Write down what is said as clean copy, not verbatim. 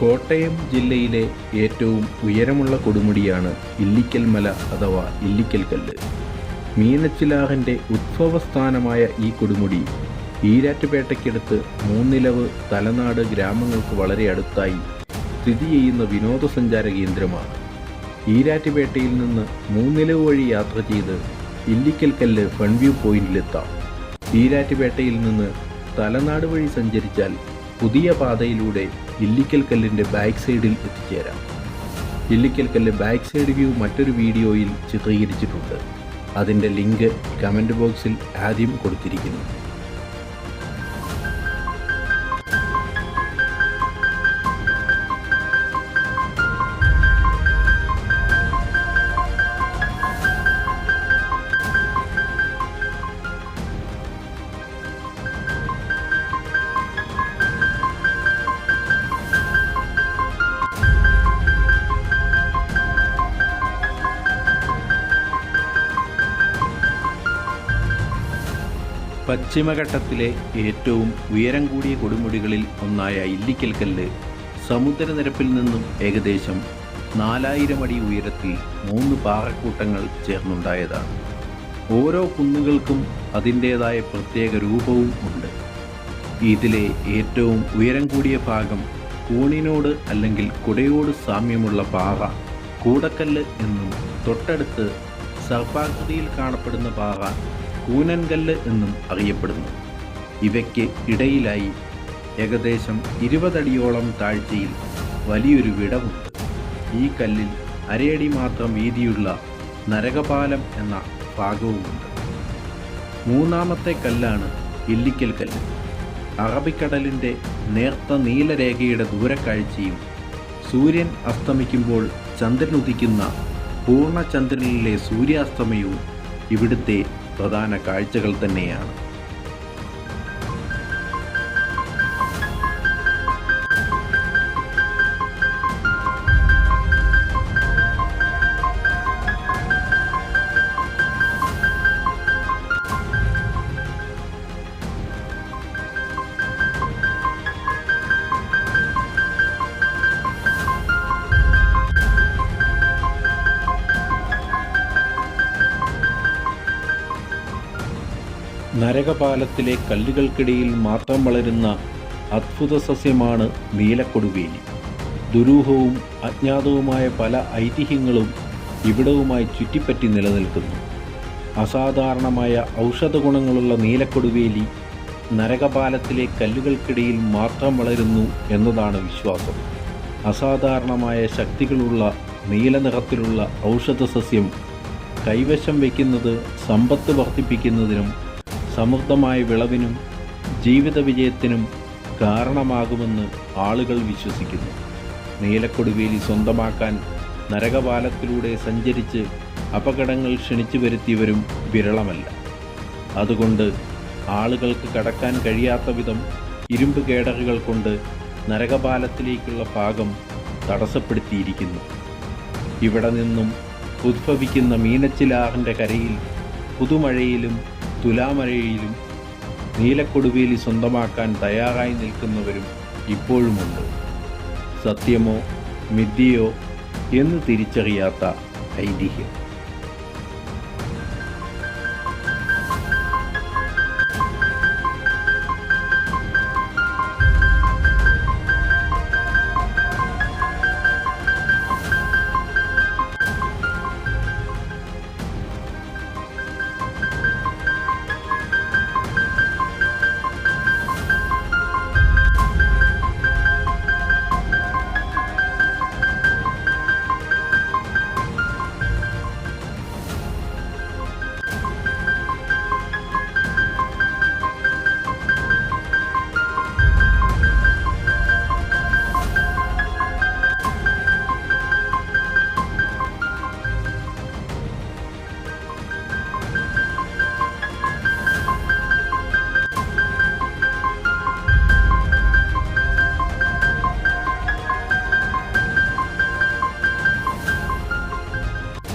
കോട്ടയം ജില്ലയിലെ ഏറ്റവും ഉയരമുള്ള കൊടുമുടിയാണ് ഇല്ലിക്കൽ മല അഥവാ ഇല്ലിക്കൽ കല്ല്. മീനച്ചിലാറിൻ്റെ ഉത്ഭവസ്ഥാനമായ ഈ കൊടുമുടി ഈരാറ്റുപേട്ടയ്ക്കടുത്ത് മൂന്നിലവ്, തലനാട് ഗ്രാമങ്ങൾക്ക് വളരെ അടുത്തായി സ്ഥിതി ചെയ്യുന്ന വിനോദസഞ്ചാര കേന്ദ്രമാണ്. ഈരാറ്റുപേട്ടയിൽ നിന്ന് മൂന്നിലവ് വഴി യാത്ര ചെയ്ത് ഇല്ലിക്കൽ കല്ല് ഫ്രണ്ട് വ്യൂ പോയിന്റിലെത്താം. ഈരാറ്റുപേട്ടയിൽ നിന്ന് തലനാട് വഴി സഞ്ചരിച്ചാൽ പുതിയ പാതയിലൂടെ ഇല്ലിക്കൽ കല്ലിൻ്റെ ബാക്ക് സൈഡിൽ എത്തിച്ചേരാം. ഇല്ലിക്കൽ കല്ല് ബാക്ക് സൈഡ് വ്യൂ മറ്റൊരു വീഡിയോയിൽ ചിത്രീകരിച്ചിട്ടുണ്ട്. അതിൻ്റെ ലിങ്ക് കമൻറ്റ് ബോക്സിൽ ആദ്യം കൊടുത്തിരിക്കുന്നു. പശ്ചിമഘട്ടത്തിലെ ഏറ്റവും ഉയരം കൂടിയ കൊടുമുടികളിൽ ഒന്നായ ഇല്ലിക്കൽ കല്ല് സമുദ്രനിരപ്പിൽ നിന്നും ഏകദേശം 4000 അടി ഉയരത്തിൽ 3 പാറക്കൂട്ടങ്ങൾ ചേർന്നുണ്ടായതാണ്. ഓരോ കുന്നുകൾക്കും അതിൻ്റേതായ പ്രത്യേക രൂപവും ഉണ്ട്. ഇതിലെ ഏറ്റവും ഉയരം കൂടിയ ഭാഗം കൂണിനോട് അല്ലെങ്കിൽ കുടയോട് സാമ്യമുള്ള പാറ കൂടക്കല്ല് എന്നും, തൊട്ടടുത്ത് സർപ്പാകൃതിയിൽ കാണപ്പെടുന്ന പാറ കൂനൻകല്ല് എന്നും അറിയപ്പെടുന്നു. ഇവയ്ക്ക് ഇടയിലായി ഏകദേശം 20 അടിയോളം താഴ്ചയിൽ വലിയൊരു വിടവുണ്ട്. ഈ കല്ലിൽ അരയടി മാത്രം വീതിയുള്ള നരകപാലം എന്ന ഭാഗവുമുണ്ട്. മൂന്നാമത്തെ കല്ലാണ് ഇല്ലിക്കൽ കല്ല്. അറബിക്കടലിൻ്റെ നേർത്ത നീലരേഖയുടെ ദൂരക്കാഴ്ചയും സൂര്യൻ അസ്തമിക്കുമ്പോൾ ചന്ദ്രൻ ഉദിക്കുന്ന പൂർണ്ണചന്ദ്രനിലെ സൂര്യാസ്തമയവും ഇവിടുത്തെ പ്രധാന കാഴ്ചകൾ തന്നെയാണ്. നരകപാലത്തിലെ കല്ലുകൾക്കിടയിൽ മാത്രം വളരുന്ന അദ്ഭുത സസ്യമാണ് നീലക്കൊടുവേലി. ദുരൂഹവും അജ്ഞാതവുമായ പല ഐതിഹ്യങ്ങളും ഇവിടവുമായി ചുറ്റിപ്പറ്റി നിലനിൽക്കുന്നു. അസാധാരണമായ ഔഷധ ഗുണങ്ങളുള്ള നീലക്കൊടുവേലി നരകപാലത്തിലെ കല്ലുകൾക്കിടയിൽ മാത്രം വളരുന്നു എന്നതാണ് വിശ്വാസം. അസാധാരണമായ ശക്തികളുള്ള നീല നിറത്തിലുള്ള ഔഷധ സസ്യം കൈവശം വയ്ക്കുന്നത് സമ്പത്ത് വർദ്ധിപ്പിക്കുന്നതിനും സമൃദ്ധമായ വിളവിനും ജീവിത വിജയത്തിനും കാരണമാകുമെന്ന് ആളുകൾ വിശ്വസിക്കുന്നു. നീലക്കൊടുവേലി സ്വന്തമാക്കാൻ നരകപാലത്തിലൂടെ സഞ്ചരിച്ച് അപകടങ്ങൾ ക്ഷണിച്ചു വരുത്തിയവരും വിരളമല്ല. അതുകൊണ്ട് ആളുകൾക്ക് കടക്കാൻ കഴിയാത്ത വിധം ഇരുമ്പ് കേടറുകൾ കൊണ്ട് നരകപാലത്തിലേക്കുള്ള ഭാഗം തടസ്സപ്പെടുത്തിയിരിക്കുന്നു. ഇവിടെ നിന്നും ഉദ്ഭവിക്കുന്ന മീനച്ചിലാറിൻ്റെ കരയിൽ പുതുമഴയിലും തുലാമഴയിലും നീലക്കൊടുവേലി സ്വന്തമാക്കാൻ തയ്യാറായി നിൽക്കുന്നവരും ഇപ്പോഴുമുണ്ട്. സത്യമോ മിഥ്യയോ എന്ന് തിരിച്ചറിയാത്ത ഐതിഹ്യം.